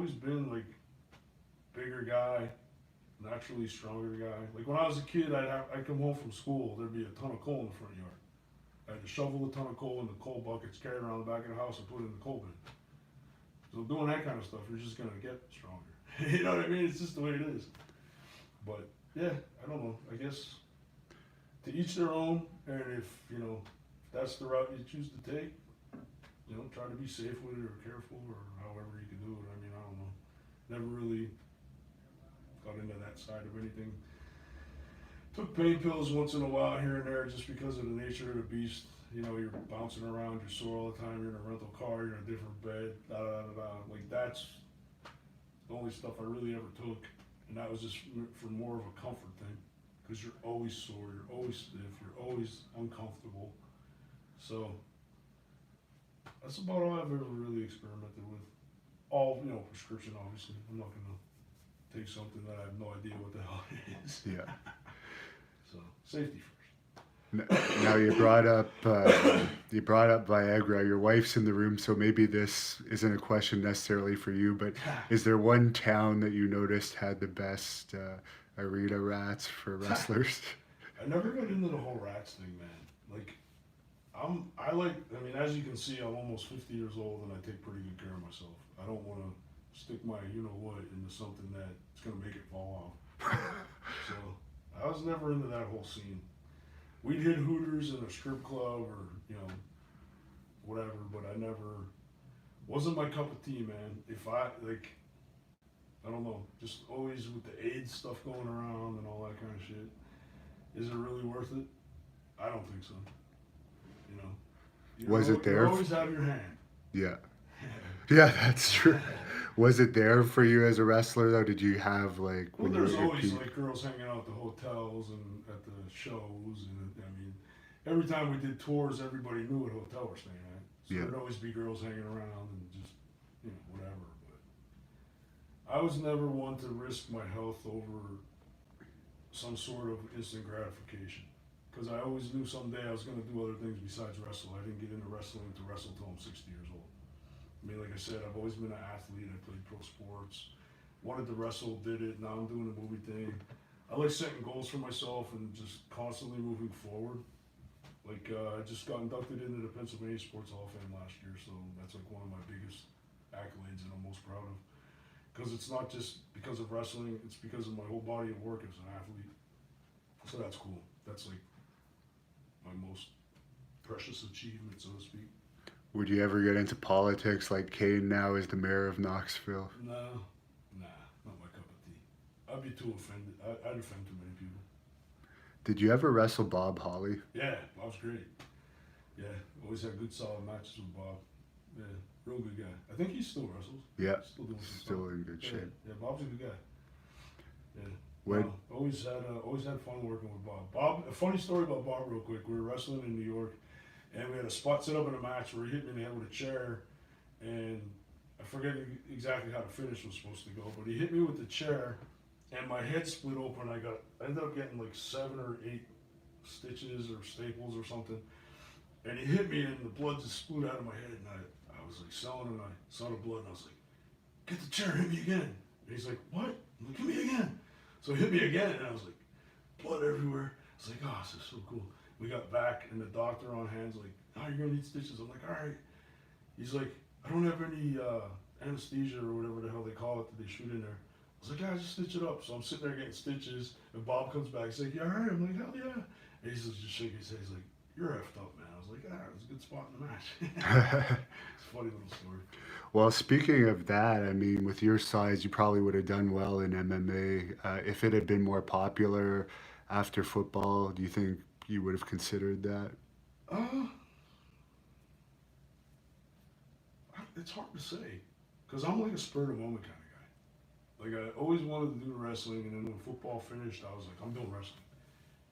always been like bigger guy, naturally stronger guy. Like when I was a kid, I'd come home from school. There'd be a ton of coal in the front yard. I had to shovel a ton of coal in the coal buckets, carry it around the back of the house, and put it in the coal bin. So doing that kind of stuff, you're just gonna get stronger. You know what I mean? It's just the way it is. But yeah, I don't know. I guess to each their own. And if that's the route you choose to take, try to be safe with it or careful or however you can do it. I mean, I don't know. Never really got into that side of anything. Took pain pills once in a while here and there just because of the nature of the beast. You're bouncing around, you're sore all the time, you're in a rental car, you're in a different bed, da da da da. Like that's the only stuff I really ever took, and that was just for more of a comfort thing, because you're always sore, you're always stiff, you're always uncomfortable. So that's about all I've ever really experimented with. All prescription, obviously. I'm not gonna take something that I have no idea what the hell it is. Yeah. So safety first. Now you brought up Viagra. Your wife's in the room, so maybe this isn't a question necessarily for you. But is there one town that you noticed had the best arena rats for wrestlers? I never got into the whole rats thing, man. Like, I mean, as you can see, I'm almost 50 years old and I take pretty good care of myself. I don't want to stick my what into something that's going to make it fall off. So, I was never into that whole scene. We'd hit Hooters in a strip club or, whatever, but I never, wasn't my cup of tea, man. If I don't know, just always with the AIDS stuff going around and all that kind of shit. Is it really worth it? I don't think so. Was it there? You always have your hand. Yeah. Yeah, that's true. Was it there for you as a wrestler though? Did you have when there's you were always girls hanging out at the hotels and at the shows, and I mean, every time we did tours, everybody knew what hotel we're staying at. So Yeah. there'd always be girls hanging around and just whatever. But I was never one to risk my health over some sort of instant gratification. Because I always knew someday I was going to do other things besides wrestle. I didn't get into wrestling to wrestle until I'm 60 years old. I mean, like I said, I've always been an athlete. I played pro sports. Wanted to wrestle, did it. Now I'm doing the movie thing. I like setting goals for myself and just constantly moving forward. I just got inducted into the Pennsylvania Sports Hall of Fame last year, so that's one of my biggest accolades and I'm most proud of. Because it's not just because of wrestling, it's because of my whole body of work as an athlete. So that's cool. That's my most precious achievement, so to speak. Would you ever get into politics like Kane now is the mayor of Knoxville? No, not my cup of tea. I'd be too offended. I'd offend too many people. Did you ever wrestle Bob Holly? Yeah, Bob's great. Yeah, always had good solid matches with Bob. Yeah, real good guy. I think he still wrestles. Yeah, still doing some still stuff. in good shape. Yeah, Bob's a good guy. Yeah. When? Always had fun working with Bob. Bob, a funny story about Bob real quick. We were wrestling in New York and we had a spot set up in a match where he hit me in the head with a chair, and I forget exactly how the finish was supposed to go, but he hit me with the chair and my head split open. I ended up getting 7 or 8 stitches or staples or something, and he hit me and the blood just spewed out of my head, and I was selling and I saw the blood and I was like, get the chair, hit me again. And he's like, what? I'm like, hit me again. So he hit me again, and I was like, blood everywhere. I was like, oh, this is so cool. We got back, and the doctor on hand's like, oh, you're gonna need stitches. I'm like, all right. He's like, I don't have any anesthesia or whatever the hell they call it that they shoot in there. I was like, yeah, just stitch it up. So I'm sitting there getting stitches, and Bob comes back. He's like, you all right? I'm like, hell yeah. And he's just shaking his head. He's like, you're effed up, man. I was like, it was a good spot in the match. It's a funny little story. Well, speaking of that, I mean, with your size, you probably would have done well in MMA. If it had been more popular after football, do you think you would have considered that? Uh, it's hard to say, because I'm like a spur of the moment kind of guy. I always wanted to do wrestling, and then when football finished, I was like, I'm doing wrestling.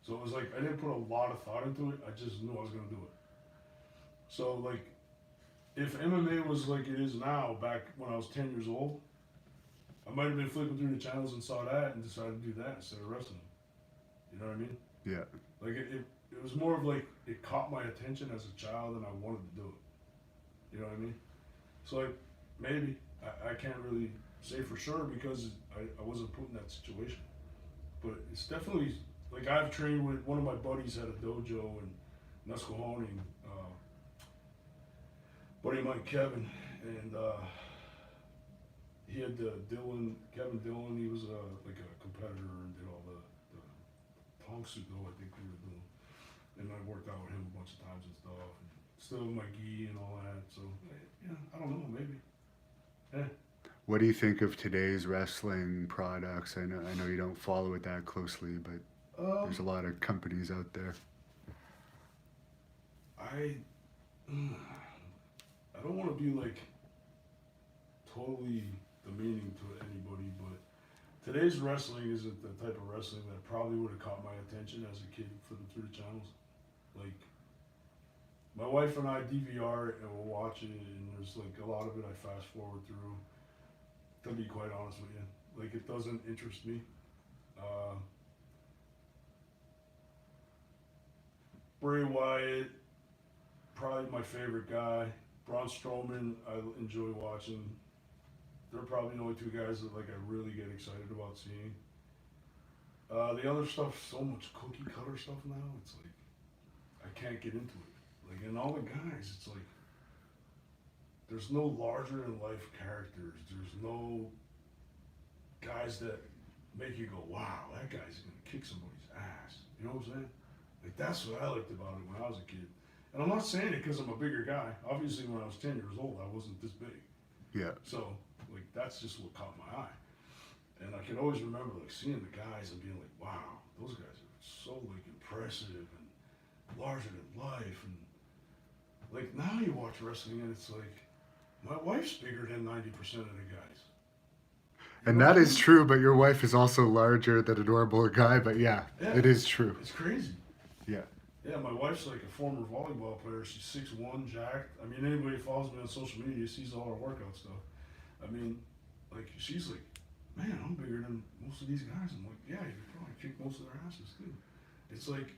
So it was like, I didn't put a lot of thought into it, I just knew I was going to do it. So if MMA was like it is now, back when I was 10 years old, I might have been flipping through the channels and saw that and decided to do that instead of wrestling. You know what I mean? Yeah. It was more of it caught my attention as a child and I wanted to do it. You know what I mean? So maybe. I can't really say for sure because I wasn't put in that situation. But it's definitely like I've trained with one of my buddies had a dojo in Nesquehoning, buddy of mine Kevin, and he had Kevin Dillon. He was like a competitor and did all the Tong Sudo, I think we were doing, and I worked out with him a bunch of times and stuff. And still my gi and all that. So yeah, I don't know, maybe. Yeah. What do you think of today's wrestling products? I know you don't follow it that closely, but there's a lot of companies out there. I don't want to be like totally demeaning to anybody, but today's wrestling isn't the type of wrestling that probably would have caught my attention as a kid flipping through the channels. Like my wife and I DVR it and we'll watch it, and there's like a lot of it I fast forward through. To be quite honest with you, like it doesn't interest me. Bray Wyatt, probably my favorite guy. Braun Strowman, I enjoy watching. They're probably the only two guys that like I really get excited about seeing. The other stuff, so much cookie cutter stuff now. It's like I can't get into it. Like, and all the guys, it's like there's no larger than life characters. There's no guys that make you go, wow, that guy's gonna kick somebody's ass. You know what I'm saying? Like that's what I liked about it when I was a kid. And I'm not saying it because I'm a bigger guy. Obviously, when I was 10 years old, I wasn't this big. Yeah. So, like, that's just what caught my eye. And I can always remember, like, seeing the guys and being like, wow, those guys are so, like, impressive and larger than life. And, like, now you watch wrestling and it's like, my wife's bigger than 90% of the guys. And that is true, but your wife is also larger than a normal guy, but yeah, it is true. It's crazy. Yeah. Yeah, my wife's like a former volleyball player. She's 6'1", jacked. I mean, anybody who follows me on social media sees all her workout stuff. I mean, like, she's like, man, I'm bigger than most of these guys. I'm like, yeah, you probably kick most of their asses too. It's like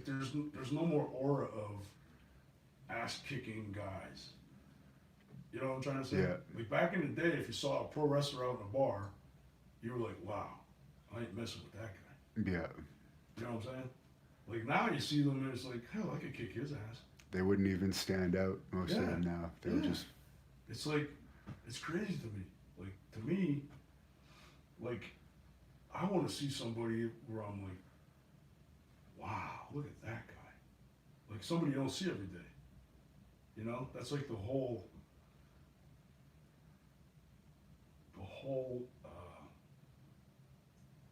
there's no more aura of ass-kicking guys. You know what I'm trying to say? Yeah. Like, back in the day, if you saw a pro wrestler out in a bar, you were like, wow, I ain't messing with that guy. Yeah. You know what I'm saying? Like, now you see them and it's like, hell, I could kick his ass. They wouldn't even stand out, most of them now. They would just... It's like, it's crazy to me. Like, to me, like, I want to see somebody where I'm like, wow, look at that guy. Like, somebody you don't see every day. You know? That's like the whole,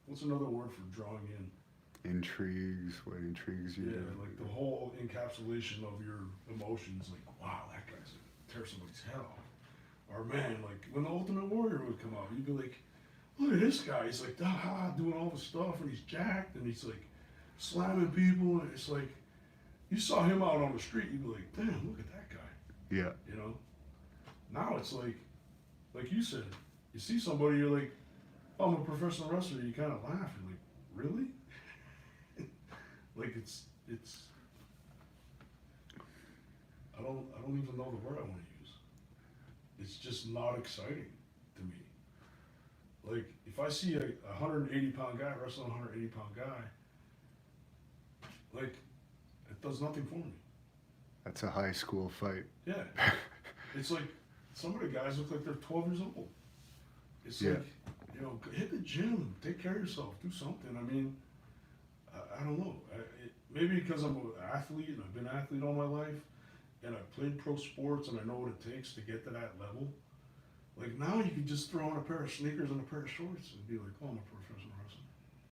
what's another word for drawing in? Intrigues, what intrigues you? Yeah, like the whole encapsulation of your emotions, like, wow, that guy's gonna tear somebody's head off. Or man, like when the Ultimate Warrior would come out, you'd be like, look at this guy, he's like, doing all the stuff, and he's jacked, and he's like slamming people, and it's like, you saw him out on the street, you'd be like, damn, look at that guy. Yeah. You know? Now it's like you said, you see somebody, you're like, oh, I'm a professional wrestler, you kind of laugh, you're like, really? Like it's I don't even know the word I want to use. It's just not exciting to me. Like if I see a 180-pound guy wrestling a 180-pound guy, like it does nothing for me. That's a high school fight. Yeah. It's like some of the guys look like they're 12 years old. It's Yeah. like, you know, hit the gym, take care of yourself, do something. I mean, I don't know. Maybe because I'm an athlete and I've been an athlete all my life and I've played pro sports and I know what it takes to get to that level. Like now you can just throw on a pair of sneakers and a pair of shorts and be like, oh, I'm a professional wrestler.